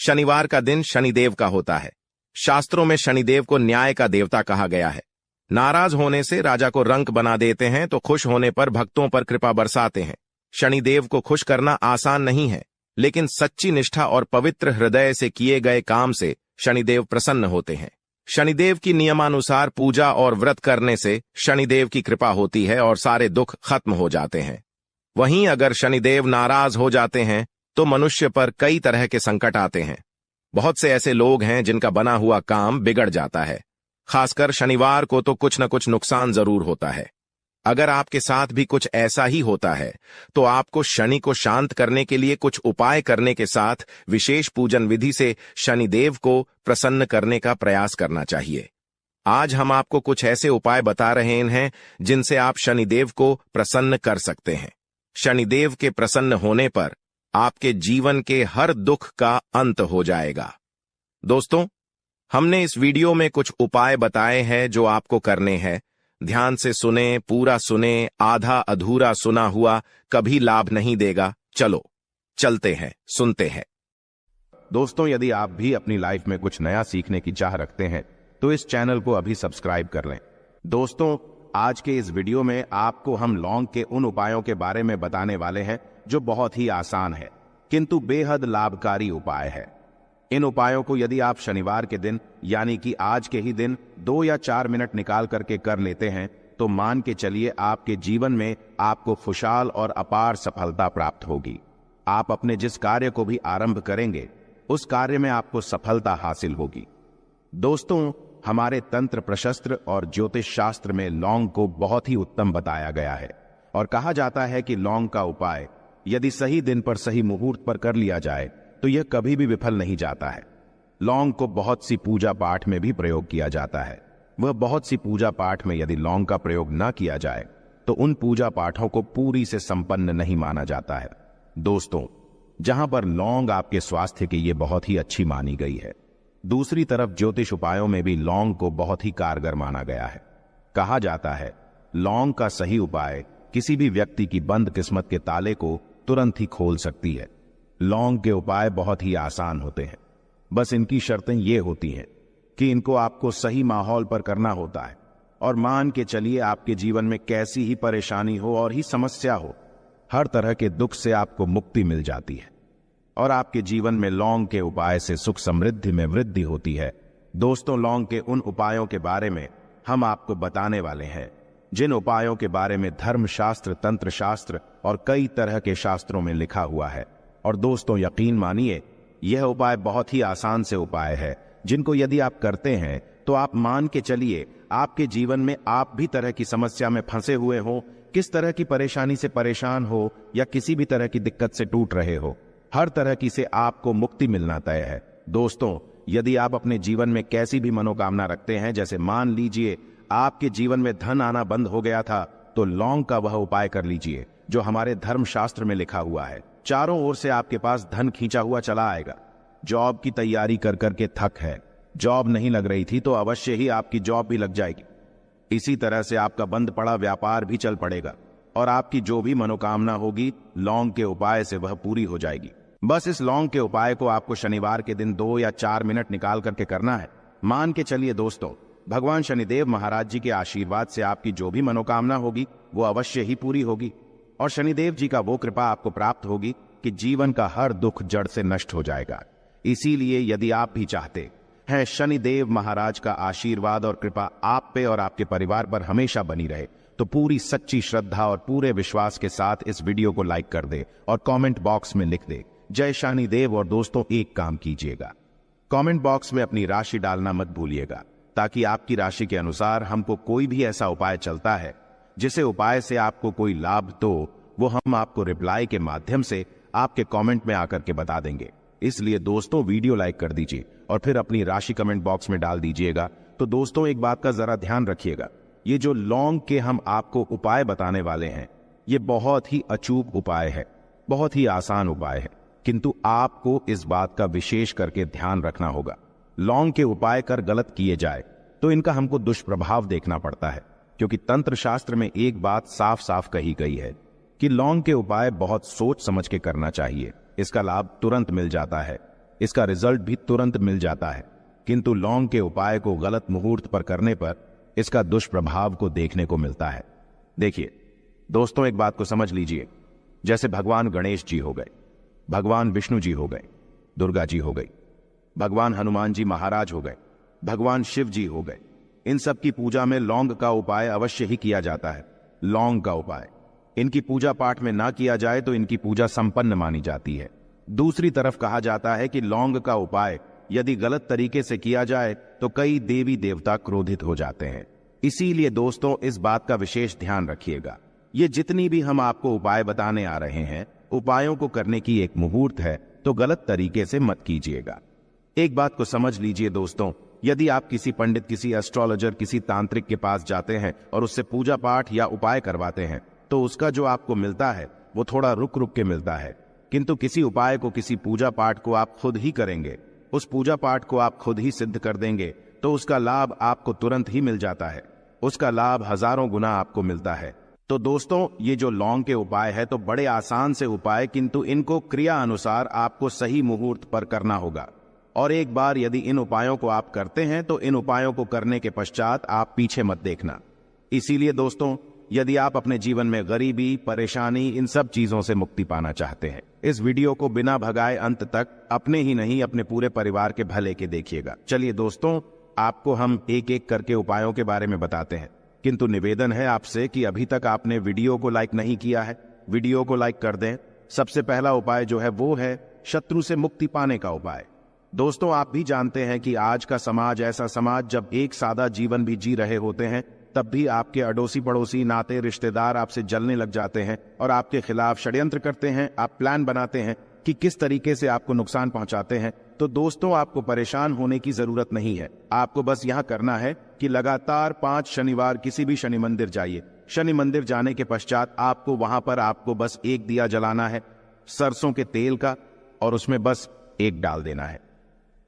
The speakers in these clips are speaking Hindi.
शनिवार का दिन शनिदेव का होता है। शास्त्रों में शनिदेव को न्याय का देवता कहा गया है। नाराज होने से राजा को रंक बना देते हैं तो खुश होने पर भक्तों पर कृपा बरसाते हैं। शनिदेव को खुश करना आसान नहीं है, लेकिन सच्ची निष्ठा और पवित्र हृदय से किए गए काम से शनिदेव प्रसन्न होते हैं। शनिदेव की नियमानुसार पूजा और व्रत करने से शनिदेव की कृपा होती है और सारे दुख खत्म हो जाते हैं। वहीं अगर शनिदेव नाराज हो जाते हैं तो मनुष्य पर कई तरह के संकट आते हैं। बहुत से ऐसे लोग हैं जिनका बना हुआ काम बिगड़ जाता है। खासकर शनिवार को तो कुछ न कुछ नुकसान जरूर होता है। अगर आपके साथ भी कुछ ऐसा ही होता है तो आपको शनि को शांत करने के लिए कुछ उपाय करने के साथ विशेष पूजन विधि से शनिदेव को प्रसन्न करने का प्रयास करना चाहिए। आज हम आपको कुछ ऐसे उपाय बता रहे हैं जिनसे आप शनिदेव को प्रसन्न कर सकते हैं। शनिदेव के प्रसन्न होने पर आपके जीवन के हर दुख का अंत हो जाएगा। दोस्तों, हमने इस वीडियो में कुछ उपाय बताए हैं जो आपको करने हैं। ध्यान से सुने, पूरा सुने, आधा अधूरा सुना हुआ कभी लाभ नहीं देगा। चलो चलते हैं, सुनते हैं। दोस्तों, यदि आप भी अपनी लाइफ में कुछ नया सीखने की चाह रखते हैं तो इस चैनल को अभी सब्सक्राइब कर लें। दोस्तों, आज के इस वीडियो में आपको हम लौंग के उन उपायों के बारे में बताने वाले हैं जो बहुत ही आसान है किंतु बेहद लाभकारी उपाय है। इन उपायों को यदि आप शनिवार के दिन यानी कि आज के ही दिन 2 या 4 मिनट निकाल करके कर लेते हैं तो मान के चलिए आपके जीवन में आपको खुशहाल और अपार सफलता प्राप्त होगी। आप अपने जिस कार्य को भी आरंभ करेंगे उस कार्य में आपको सफलता हासिल होगी। दोस्तों, हमारे तंत्र प्रशस्त्र और ज्योतिष शास्त्र में लौंग को बहुत ही उत्तम बताया गया है और कहा जाता है कि लौंग का उपाय यदि सही दिन पर सही मुहूर्त पर कर लिया जाए तो यह कभी भी विफल नहीं जाता है। लौंग को बहुत सी पूजा पाठ में भी प्रयोग किया जाता है। वह बहुत सी पूजा पाठ में यदि लौंग का प्रयोग न किया जाए तो उन पूजा पाठों को पूरी से संपन्न नहीं माना जाता है। दोस्तों, जहां पर लौंग आपके स्वास्थ्य के लिए बहुत ही अच्छी मानी गई है, दूसरी तरफ ज्योतिष उपायों में भी लौंग को बहुत ही कारगर माना गया है। कहा जाता है लौंग का सही उपाय किसी भी व्यक्ति की बंद किस्मत के ताले को तुरंत ही खोल सकती है। लौंग के उपाय बहुत ही आसान होते हैं, बस इनकी शर्तें ये होती हैं कि इनको आपको सही माहौल पर करना होता है और मान के चलिए आपके जीवन में कैसी ही परेशानी हो और ही समस्या हो, हर तरह के दुख से आपको मुक्ति मिल जाती है और आपके जीवन में लौंग के उपाय से सुख समृद्धि में वृद्धि होती है। दोस्तों, लौंग के उन उपायों के बारे में हम आपको बताने वाले हैं जिन उपायों के बारे में धर्मशास्त्र, तंत्र शास्त्र और कई तरह के शास्त्रों में लिखा हुआ है। और दोस्तों, यकीन मानिए यह उपाय बहुत ही आसान से उपाय है जिनको यदि आप करते हैं तो आप मान के चलिए आपके जीवन में आप भी तरह की समस्या में फंसे हुए हो, किस तरह की परेशानी से परेशान हो या किसी भी तरह की दिक्कत से टूट रहे हो, हर तरह की से आपको मुक्ति मिलना तय है। दोस्तों, यदि आप अपने जीवन में कैसी भी मनोकामना रखते हैं, जैसे मान लीजिए आपके जीवन में धन आना बंद हो गया था, तो लौंग का वह उपाय कर लीजिए जो हमारे धर्मशास्त्र में लिखा हुआ है। चारों ओर से आपके पास धन खींचा हुआ चला आएगा। जॉब की तैयारी कर करके थक है, जॉब नहीं लग रही थी तो अवश्य ही आपकी जॉब भी लग जाएगी। इसी तरह से आपका बंद पड़ा व्यापार भी चल पड़ेगा और आपकी जो भी मनोकामना होगी लौंग के उपाय से वह पूरी हो जाएगी। बस इस लौंग के उपाय को आपको शनिवार के दिन 2 या 4 मिनट निकाल करके करना है। मान के चलिए दोस्तों, भगवान शनिदेव महाराज जी के आशीर्वाद से आपकी जो भी मनोकामना होगी वो अवश्य ही पूरी होगी और शनिदेव जी का वो कृपा आपको प्राप्त होगी कि जीवन का हर दुख जड़ से नष्ट हो जाएगा। इसीलिए यदि आप भी चाहते हैं शनिदेव महाराज का आशीर्वाद और कृपा आप पे और आपके परिवार पर हमेशा बनी रहे, तो पूरी सच्ची श्रद्धा और पूरे विश्वास के साथ इस वीडियो को लाइक कर दे और कमेंट बॉक्स में लिख दे जय शनिदेव। और दोस्तों, एक काम कीजिएगा, कमेंट बॉक्स में अपनी राशि डालना मत भूलिएगा, ताकि आपकी राशि के अनुसार हमको कोई भी ऐसा उपाय चलता है जिसे उपाय से आपको कोई लाभ तो वो हम आपको रिप्लाई के माध्यम से आपके कमेंट में आकर के बता देंगे। इसलिए दोस्तों, वीडियो लाइक कर दीजिए और फिर अपनी राशि कमेंट बॉक्स में डाल दीजिएगा। तो दोस्तों, एक बात का जरा ध्यान रखिएगा, ये जो लौंग के हम आपको उपाय बताने वाले हैं ये बहुत ही अचूक उपाय है, बहुत ही आसान उपाय है, किंतु आपको इस बात का विशेष करके ध्यान रखना होगा। लौंग के उपाय कर गलत किए जाए तो इनका हमको दुष्प्रभाव देखना पड़ता है, क्योंकि तंत्र शास्त्र में एक बात साफ साफ कही गई है कि लौंग के उपाय बहुत सोच समझ के करना चाहिए, इसका लाभ तुरंत मिल जाता है। इसका रिजल्ट भी तुरंत मिल जाता है, किंतु लौंग के उपाय को गलत मुहूर्त पर करने पर इसका दुष्प्रभाव को देखने को मिलता है। देखिए दोस्तों, एक बात को समझ लीजिए, जैसे भगवान गणेश जी हो गए, भगवान विष्णु जी हो गए, दुर्गा जी हो गई, भगवान हनुमान जी महाराज हो गए, भगवान शिव जी हो गए, इन सब की पूजा में लौंग का उपाय अवश्य ही किया जाता है। लौंग का उपाय इनकी पूजा पाठ में ना किया जाए तो इनकी पूजा संपन्न मानी जाती है। दूसरी तरफ कहा जाता है कि लौंग का उपाय यदि गलत तरीके से किया जाए तो कई देवी देवता क्रोधित हो जाते हैं। इसीलिए दोस्तों, इस बात का विशेष ध्यान रखिएगा। ये जितनी भी हम आपको उपाय बताने आ रहे हैं, उपायों को करने की एक मुहूर्त है, तो गलत तरीके से मत कीजिएगा। एक बात को समझ लीजिए दोस्तों, यदि आप किसी पंडित, किसी एस्ट्रोलॉजर, किसी तांत्रिक के पास जाते हैं और उससे पूजा पाठ या उपाय करवाते हैं, तो उसका जो आपको मिलता है वो थोड़ा रुक रुक के मिलता है। किंतु किसी उपाय को, किसी पूजा पाठ को आप खुद ही करेंगे, उस पूजा पाठ को आप खुद ही सिद्ध कर देंगे, तो उसका लाभ आपको तुरंत ही मिल जाता है। उसका लाभ हजारों गुना आपको मिलता है। तो दोस्तों, ये जो लौंग के उपाय है तो बड़े आसान से उपाय, किंतु इनको क्रिया अनुसार आपको सही मुहूर्त पर करना होगा। और एक बार यदि इन उपायों को आप करते हैं तो इन उपायों को करने के पश्चात आप पीछे मत देखना। इसीलिए दोस्तों, यदि आप अपने जीवन में गरीबी, परेशानी, इन सब चीजों से मुक्ति पाना चाहते हैं, इस वीडियो को बिना भगाए अंत तक अपने ही नहीं अपने पूरे परिवार के भले के देखिएगा। चलिए दोस्तों, आपको हम एक एक करके उपायों के बारे में बताते हैं, किंतु निवेदन है आपसे कि अभी तक आपने वीडियो को लाइक नहीं किया है, वीडियो को लाइक कर दें। सबसे पहला उपाय जो है वो है शत्रु से मुक्ति पाने का उपाय। दोस्तों, आप भी जानते हैं कि आज का समाज ऐसा समाज, जब एक सादा जीवन भी जी रहे होते हैं तब भी आपके अड़ोसी पड़ोसी, नाते रिश्तेदार आपसे जलने लग जाते हैं और आपके खिलाफ षड्यंत्र करते हैं। आप प्लान बनाते हैं कि किस तरीके से आपको नुकसान पहुंचाते हैं। तो दोस्तों, आपको परेशान होने की जरूरत नहीं है। आपको बस यहां करना है कि लगातार 5 शनिवार किसी भी शनि मंदिर जाइए। शनि मंदिर जाने के पश्चात आपको वहां पर आपको बस एक दिया जलाना है सरसों के तेल का, और उसमें बस एक डाल देना है।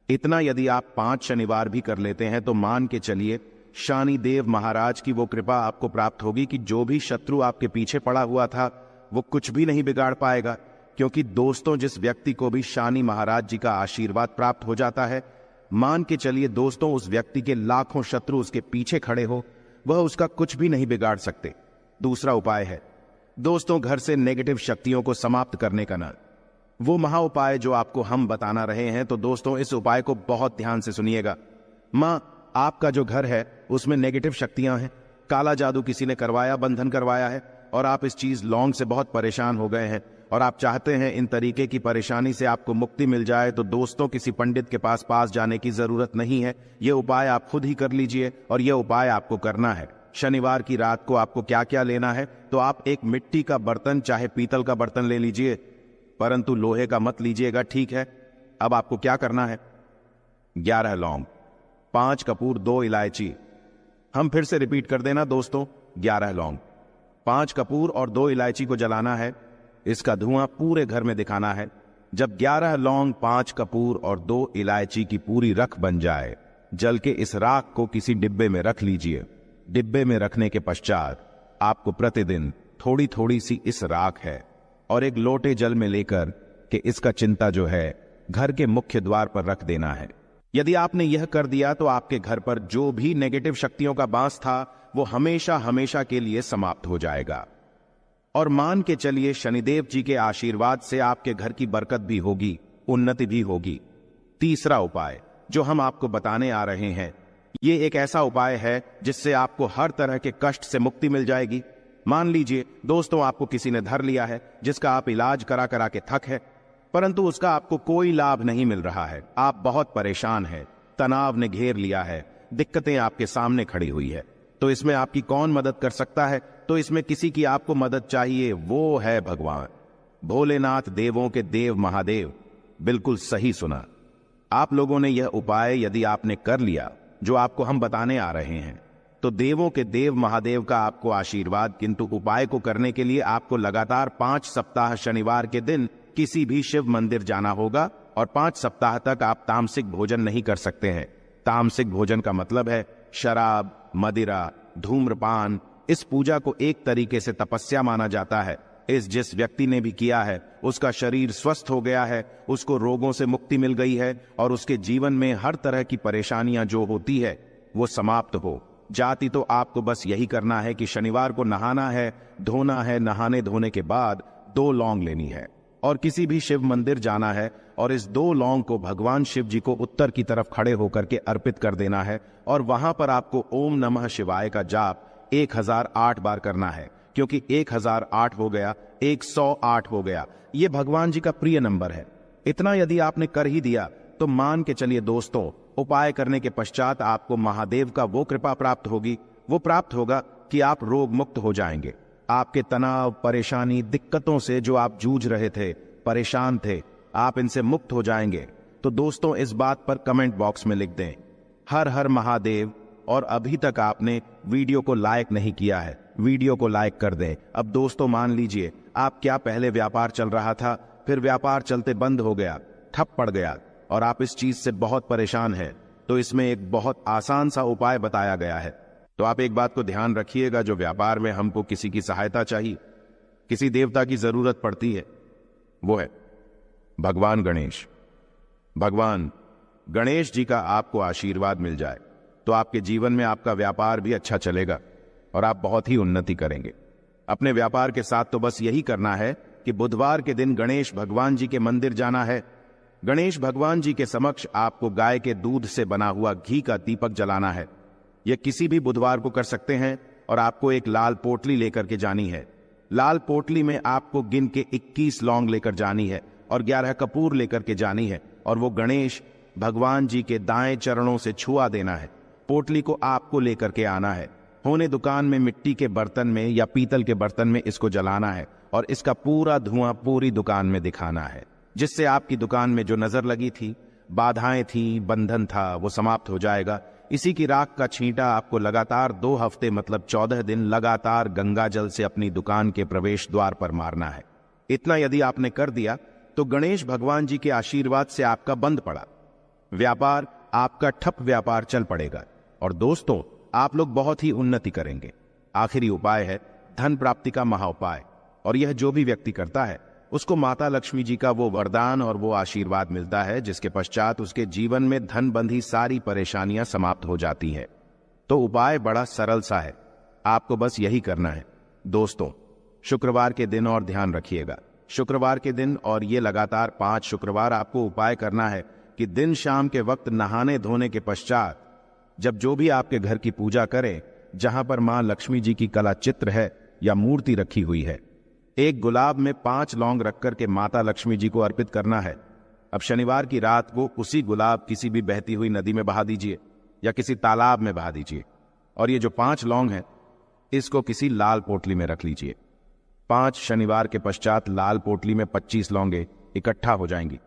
इतना यदि आप 5 शनिवार भी कर लेते हैं तो मान के चलिए शनिदेव महाराज की वो कृपा आपको प्राप्त होगी कि जो भी शत्रु आपके पीछे पड़ा हुआ था वो कुछ भी नहीं बिगाड़ पाएगा। क्योंकि दोस्तों, जिस व्यक्ति को भी शनि महाराज जी का आशीर्वाद प्राप्त हो जाता है, मान के चलिए दोस्तों, उस व्यक्ति के लाखों शत्रु उसके पीछे खड़े हो, वह उसका कुछ भी नहीं बिगाड़ सकते। दूसरा उपाय है दोस्तों, घर से नेगेटिव शक्तियों को समाप्त करने का ना वो महा उपाय जो आपको हम बताना रहे हैं। तो दोस्तों, इस उपाय को बहुत ध्यान से सुनिएगा। मां, आपका जो घर है उसमें नेगेटिव शक्तियां हैं, काला जादू किसी ने करवाया, बंधन करवाया है, और आप इस चीज लौंग से बहुत परेशान हो गए हैं और आप चाहते हैं इन तरीके की परेशानी से आपको मुक्ति मिल जाए। तो दोस्तों, किसी पंडित के पास जाने की जरूरत नहीं है। यह उपाय आप खुद ही कर लीजिए और यह उपाय आपको करना है। शनिवार की रात को आपको क्या क्या लेना है, तो आप एक मिट्टी का बर्तन, चाहे पीतल का बर्तन ले लीजिए, परंतु लोहे का मत लीजिएगा, ठीक है। अब आपको क्या करना है, 11 लौंग, 5 कपूर, 2 इलायची। हम फिर से रिपीट कर देना दोस्तों, 11 लौंग, 5 कपूर और 2 इलायची को जलाना है। इसका धुआं पूरे घर में दिखाना है। जब 11 लौंग, 5 कपूर और 2 इलायची की पूरी रख बन जाए, जल के इस राख को किसी डिब्बे में रख लीजिए। डिब्बे में रखने के पश्चात आपको प्रतिदिन थोड़ी थोड़ी सी इस राख है और एक लोटे जल में लेकर के इसका चिंता जो है घर के मुख्य द्वार पर रख देना है। यदि आपने यह कर दिया तो आपके घर पर जो भी नेगेटिव शक्तियों का बांस था वो हमेशा हमेशा के लिए समाप्त हो जाएगा। और मान के चलिए शनिदेव जी के आशीर्वाद से आपके घर की बरकत भी होगी, उन्नति भी होगी। तीसरा उपाय जो हम आपको बताने आ रहे हैं, ये एक ऐसा उपाय है जिससे आपको हर तरह के कष्ट से मुक्ति मिल जाएगी। मान लीजिए दोस्तों, आपको किसी ने धर लिया है जिसका आप इलाज करा करा के थक है, परंतु उसका आपको कोई लाभ नहीं मिल रहा है। आप बहुत परेशान हैं, तनाव ने घेर लिया है, दिक्कतें आपके सामने खड़ी हुई है। तो इसमें आपकी कौन मदद कर सकता है? तो इसमें किसी की आपको मदद चाहिए, वो है भगवान भोलेनाथ, देवों के देव महादेव। बिल्कुल सही सुना। आप लोगों ने यह उपाय यदि आपने कर लिया जो आपको हम बताने आ रहे हैं, तो देवों के देव महादेव का आपको आशीर्वाद। किंतु उपाय को करने के लिए आपको लगातार 5 सप्ताह शनिवार के दिन किसी भी शिव मंदिर जाना होगा और 5 सप्ताह तक आप तामसिक भोजन नहीं कर सकते हैं। तामसिक भोजन का मतलब है शराब, मदिरा, धूम्रपान। इस पूजा को एक तरीके से तपस्या माना जाता है। इस जिस व्यक्ति ने भी किया है उसका शरीर स्वस्थ हो गया है, उसको रोगों से मुक्ति मिल गई है और उसके जीवन में हर तरह की परेशानियां जो होती है वो समाप्त हो जाती। तो आपको बस यही करना है कि शनिवार को नहाना है, धोना है, नहाने धोने के बाद 2 लौंग लेनी है और किसी भी शिव मंदिर जाना है और इस 2 लौंग को भगवान शिव जी को उत्तर की तरफ खड़े होकर के अर्पित कर देना है और वहां पर आपको ओम नमः शिवाय का जाप 1008 बार करना है, क्योंकि 1008 हो गया, 108 हो गया, ये भगवान जी का प्रिय नंबर है। इतना यदि आपने कर ही दिया तो मान के चलिए दोस्तों, उपाय करने के पश्चात आपको महादेव का वो कृपा प्राप्त होगी, वो प्राप्त होगा कि आप रोग मुक्त हो जाएंगे। आपके तनाव, परेशानी, दिक्कतों से जो आप जूझ रहे थे, परेशान थे, आप इनसे मुक्त हो जाएंगे। तो दोस्तों इस बात पर कमेंट बॉक्स में लिख दें हर हर महादेव। और अभी तक आपने वीडियो को लाइक नहीं किया है, वीडियो को लाइक कर दें। अब दोस्तों मान लीजिए आप क्या पहले व्यापार चल रहा था, फिर व्यापार चलते बंद हो गया, ठप पड़ गया और आप इस चीज से बहुत परेशान हैं, तो इसमें एक बहुत आसान सा उपाय बताया गया है। तो आप एक बात को ध्यान रखिएगा, जो व्यापार में हमको किसी की सहायता चाहिए, किसी देवता की जरूरत पड़ती है, वो है भगवान गणेश। भगवान गणेश जी का आपको आशीर्वाद मिल जाए तो आपके जीवन में आपका व्यापार भी अच्छा चलेगा और आप बहुत ही उन्नति करेंगे। अपने व्यापार के साथ तो बस यही करना है कि बुधवार के दिन गणेश भगवान जी के मंदिर जाना है। गणेश भगवान जी के समक्ष आपको गाय के दूध से बना हुआ घी का दीपक जलाना है। यह किसी भी बुधवार को कर सकते हैं और आपको एक लाल पोटली लेकर के जानी है। लाल पोटली में आपको गिन के 21 लौंग लेकर जानी है और 11 कपूर लेकर के जानी है और वो गणेश भगवान जी के दाएं चरणों से छुआ देना है। पोटली को आपको लेकर के आना है। होने दुकान में मिट्टी के बर्तन में या पीतल के बर्तन में इसको जलाना है और इसका पूरा धुआं पूरी दुकान में दिखाना है, जिससे आपकी दुकान में जो नजर लगी थी, बाधाएं थी, बंधन था, वो समाप्त हो जाएगा। इसी की राख का छींटा आपको लगातार 2 हफ्ते मतलब 14 दिन लगातार गंगा जल से अपनी दुकान के प्रवेश द्वार पर मारना है। इतना यदि आपने कर दिया तो गणेश भगवान जी के आशीर्वाद से आपका बंद पड़ा व्यापार, आपका ठप व्यापार चल पड़ेगा और दोस्तों आप लोग बहुत ही उन्नति करेंगे। आखिरी उपाय है धन प्राप्ति का महाउपाय, और यह जो भी व्यक्ति करता है उसको माता लक्ष्मी जी का वो वरदान और वो आशीर्वाद मिलता है, जिसके पश्चात उसके जीवन में धन बंधी सारी परेशानियां समाप्त हो जाती हैं। तो उपाय बड़ा सरल सा है, आपको बस यही करना है। दोस्तों शुक्रवार के दिन और ध्यान रखिएगा, शुक्रवार के दिन और ये लगातार 5 शुक्रवार आपको उपाय करना है कि दिन शाम के वक्त नहाने धोने के पश्चात जब जो भी आपके घर की पूजा करें, जहां पर मां लक्ष्मी जी की कला चित्र है या मूर्ति रखी हुई है, एक गुलाब में 5 लौंग रख करके माता लक्ष्मी जी को अर्पित करना है। अब शनिवार की रात को उसी गुलाब किसी भी बहती हुई नदी में बहा दीजिए या किसी तालाब में बहा दीजिए और ये जो 5 लौंग है इसको किसी लाल पोटली में रख लीजिए। 5 शनिवार के पश्चात लाल पोटली में 25 लौंगे इकट्ठा हो जाएंगी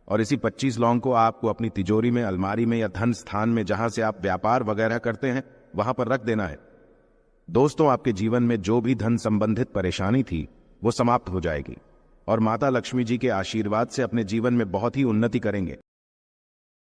और इसी 25 लौंग को आपको अपनी तिजोरी में, अलमारी में या धन स्थान में जहां से आप व्यापार वगैरह करते हैं वहां पर रख देना है। दोस्तों आपके जीवन में जो भी धन संबंधित परेशानी थी वो समाप्त हो जाएगी और माता लक्ष्मी जी के आशीर्वाद से अपने जीवन में बहुत ही उन्नति करेंगे।